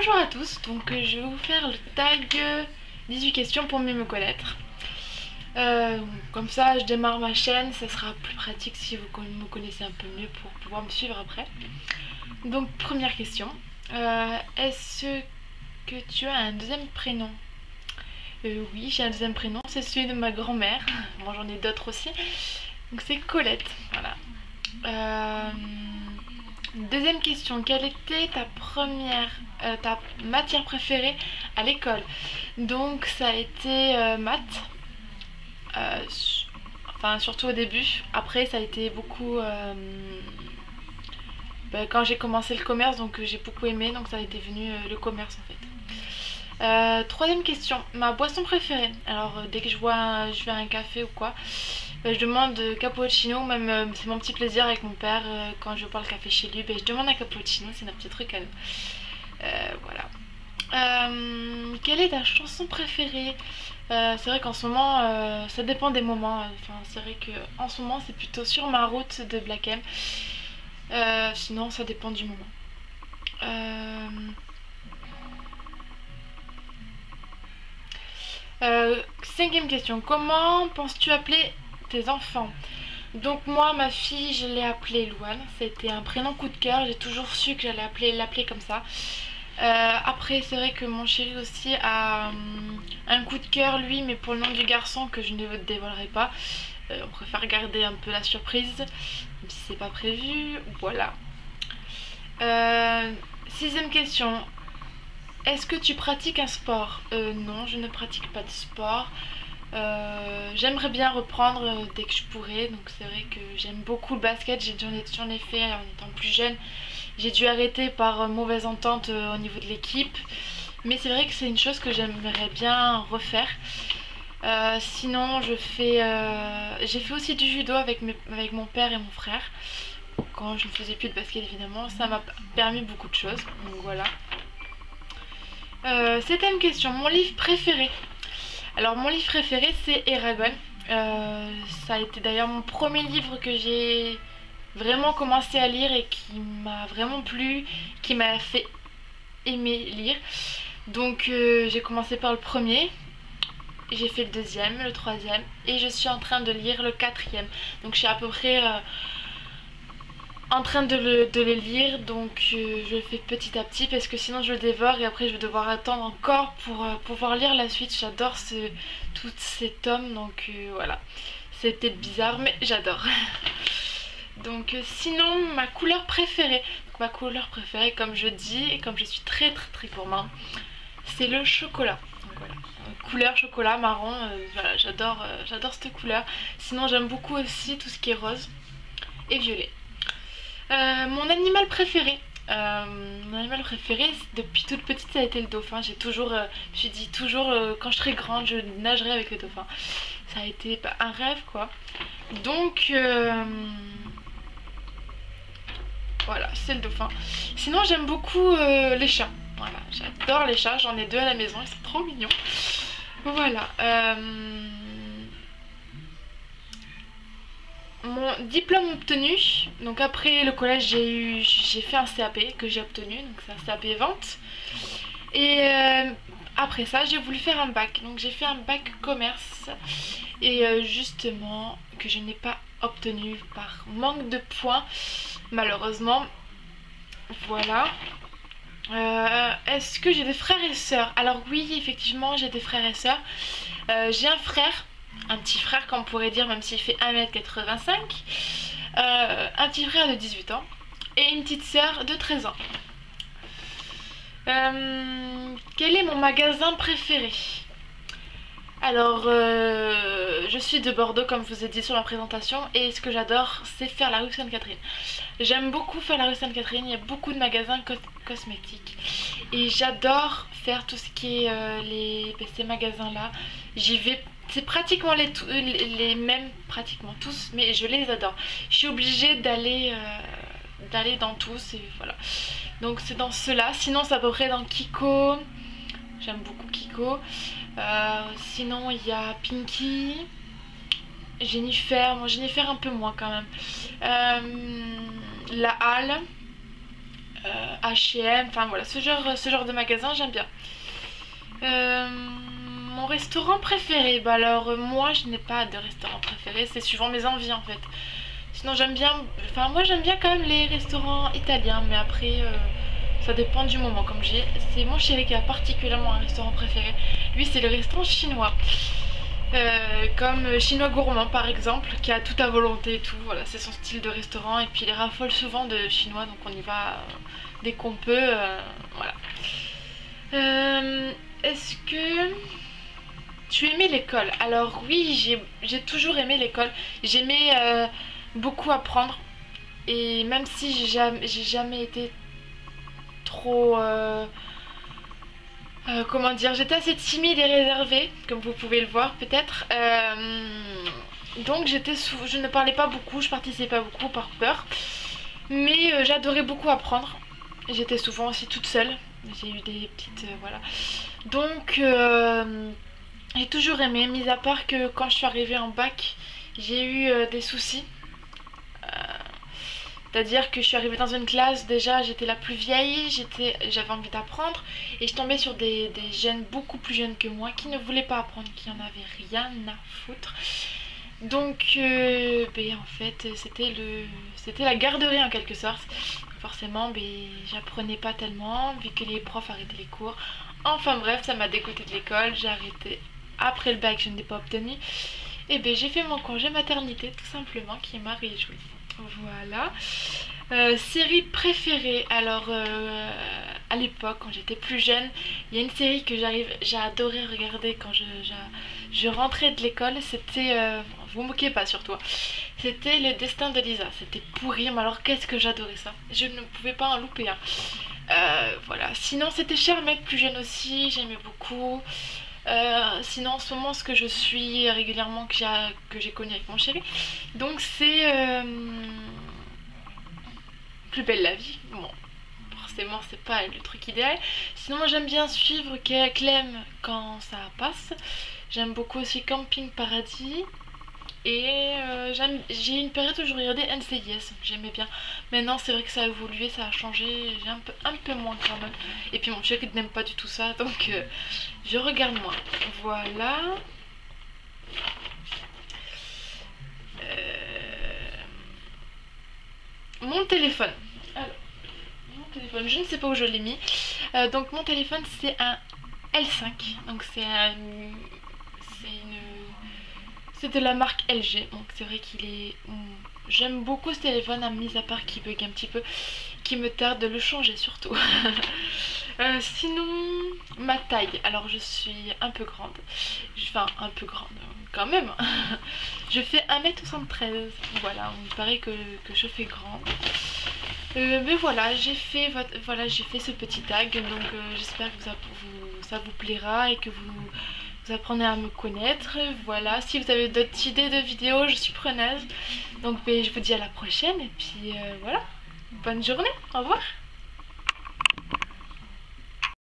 Bonjour à tous, donc je vais vous faire le tag 18 questions pour mieux me connaître. Comme ça je démarre ma chaîne, ça sera plus pratique si vous me connaissez un peu mieux pour pouvoir me suivre après. Donc première question, est-ce que tu as un deuxième prénom? Oui, j'ai un deuxième prénom, c'est celui de ma grand-mère. Moi j'en ai d'autres aussi, donc c'est Colette, voilà. Deuxième question, quelle était ta matière préférée à l'école? Donc ça a été maths, enfin surtout au début. Après ça a été beaucoup quand j'ai commencé le commerce, donc j'ai beaucoup aimé, donc ça a été venu le commerce en fait. Troisième question, ma boisson préférée. Alors dès que je vais à un café ou quoi, je demande cappuccino, même c'est mon petit plaisir avec mon père quand je bois le café chez lui, je demande un cappuccino, c'est notre petit truc à nous. Voilà. Quelle est ta chanson préférée? C'est vrai qu'en ce moment, ça dépend des moments. Enfin, c'est vrai qu'en ce moment, c'est plutôt Sur ma route de Black M. Sinon, ça dépend du moment. Cinquième question. Comment penses-tu appeler tes enfants? Donc moi, ma fille, je l'ai appelée Louane. C'était un prénom coup de cœur. J'ai toujours su que j'allais l'appeler comme ça. Après, c'est vrai que mon chéri aussi a un coup de cœur, lui, mais pour le nom du garçon que je ne dévoilerai pas. On préfère garder un peu la surprise, même si c'est pas prévu. Voilà. Sixième question. Est-ce que tu pratiques un sport? Non, je ne pratique pas de sport. J'aimerais bien reprendre dès que je pourrai. Donc c'est vrai que j'aime beaucoup le basket. J'en ai fait en étant plus jeune. J'ai dû arrêter par mauvaise entente au niveau de l'équipe. Mais c'est vrai que c'est une chose que j'aimerais bien refaire. Sinon, j'ai fait aussi du judo avec mon père et mon frère. Quand je ne faisais plus de basket, évidemment. Ça m'a permis beaucoup de choses. Donc voilà. Septième question. Mon livre préféré. Alors, mon livre préféré, c'est Eragon. Ça a été d'ailleurs mon premier livre que j'ai vraiment commencé à lire et qui m'a vraiment plu, qui m'a fait aimer lire. Donc j'ai commencé par le premier, j'ai fait le deuxième, le troisième et je suis en train de lire le quatrième. Donc je suis à peu près en train de le lire, donc je le fais petit à petit parce que sinon je le dévore et après je vais devoir attendre encore pour pouvoir lire la suite. J'adore tous ces tomes, donc voilà. C'est peut-être bizarre mais j'adore. Donc sinon ma couleur préférée, comme je dis et comme je suis très très très gourmand, c'est le chocolat. Donc voilà, couleur chocolat marron, voilà, j'adore cette couleur. Sinon j'aime beaucoup aussi tout ce qui est rose et violet. Mon animal préféré. Depuis toute petite ça a été le dauphin. Je me suis dit toujours quand je serai grande je nagerai avec le dauphin. Ça a été un rêve quoi. Donc voilà, c'est le dauphin. Sinon, j'aime beaucoup les chats. Voilà, j'adore les chats. J'en ai deux à la maison, ils sont trop mignons. Voilà. Mon diplôme obtenu. Donc après le collège, j'ai fait un CAP que j'ai obtenu. Donc c'est un CAP vente. Et après ça, j'ai voulu faire un bac. Donc j'ai fait un bac commerce. Et justement, que je n'ai pas obtenu par manque de points. Malheureusement, voilà. Est-ce que j'ai des frères et sœurs? Alors oui, effectivement, j'ai des frères et sœurs. J'ai un frère, un petit frère qu'on pourrait dire, même s'il fait 1m85. Un petit frère de 18 ans et une petite sœur de 13 ans. Quel est mon magasin préféré? Alors, je suis de Bordeaux comme je vous ai dit sur ma présentation et ce que j'adore c'est faire la rue Sainte-Catherine. J'aime beaucoup faire la rue Sainte-Catherine, il y a beaucoup de magasins cosmétiques et j'adore faire tout ce qui est ces magasins là. J'y vais, c'est pratiquement les mêmes, pratiquement tous, mais je les adore. Je suis obligée d'aller dans tous et voilà. Donc c'est dans ceux-là, sinon c'est à peu près dans Kiko. J'aime beaucoup Kiko. Sinon il y a Pinky, Jennifer, bon Jennifer un peu moins quand même, La Halle, H&M, enfin voilà, ce genre de magasin j'aime bien. Mon restaurant préféré, bah alors moi je n'ai pas de restaurant préféré, c'est suivant mes envies en fait. Sinon j'aime bien, enfin moi j'aime bien quand même les restaurants italiens, mais après ça dépend du moment. Comme j'ai, c'est mon chéri qui a particulièrement un restaurant préféré. Lui c'est le restaurant chinois. Comme chinois gourmand par exemple, qui a tout à volonté et tout, voilà, c'est son style de restaurant et puis il raffole souvent de chinois donc on y va dès qu'on peut, voilà. Est-ce que tu aimais l'école? Alors oui, j'ai toujours aimé l'école, j'aimais beaucoup apprendre et même si j'ai jamais été trop... comment dire, j'étais assez timide et réservée, comme vous pouvez le voir peut-être. Donc je ne parlais pas beaucoup, je participais pas beaucoup par peur. Mais j'adorais beaucoup apprendre. J'étais souvent aussi toute seule. J'ai eu des petites... voilà. Donc j'ai toujours aimé, mis à part que quand je suis arrivée en bac, j'ai eu des soucis. C'est-à-dire que je suis arrivée dans une classe, déjà j'étais la plus vieille, j'avais envie d'apprendre et je tombais sur des jeunes beaucoup plus jeunes que moi qui ne voulaient pas apprendre, qui en avaient rien à foutre. Donc ben, en fait c'était la garderie en quelque sorte. Forcément ben, j'apprenais pas tellement vu que les profs arrêtaient les cours. Enfin bref, ça m'a dégoûté de l'école, j'ai arrêté après le bac, je ne l'ai pas obtenu. Et ben j'ai fait mon congé maternité tout simplement qui m'a réjouie. Voilà. Série préférée. Alors à l'époque quand j'étais plus jeune, il y a une série que j'ai adoré regarder quand je rentrais de l'école. C'était vous moquez pas sur toi. C'était Le Destin de Lisa. C'était pourri, mais alors qu'est-ce que j'adorais ça. Je ne pouvais pas en louper hein. Voilà. Sinon c'était Charmed plus jeune aussi, j'aimais beaucoup. Sinon en ce moment ce que je suis régulièrement que j'ai connu avec mon chéri, donc c'est Plus belle la vie. Bon, forcément c'est pas le truc idéal. Sinon moi j'aime bien suivre Clem quand ça passe. J'aime beaucoup aussi Camping Paradis. Et j'ai une période où je regardais NCIS, j'aimais bien. Maintenant c'est vrai que ça a évolué, ça a changé, j'ai un peu moins quand même. Et puis mon chéri n'aime pas du tout ça, donc je regarde moins. Voilà. Mon téléphone. Alors, mon téléphone, je ne sais pas où je l'ai mis. Donc mon téléphone c'est un L5, donc c'est de la marque LG, donc c'est vrai qu'il est... J'aime beaucoup ce téléphone, à mis à part qu'il bug un petit peu, qui me tarde de le changer surtout. Sinon, ma taille, alors je suis un peu grande, enfin un peu grande quand même, je fais 1m73, voilà, il me paraît que je fais grande. Mais voilà, j'ai fait ce petit tag, donc j'espère que ça vous plaira et que vous apprenez à me connaître. Voilà, si vous avez d'autres idées de vidéos, je suis preneuse. Donc ben, je vous dis à la prochaine et puis voilà, bonne journée, au revoir.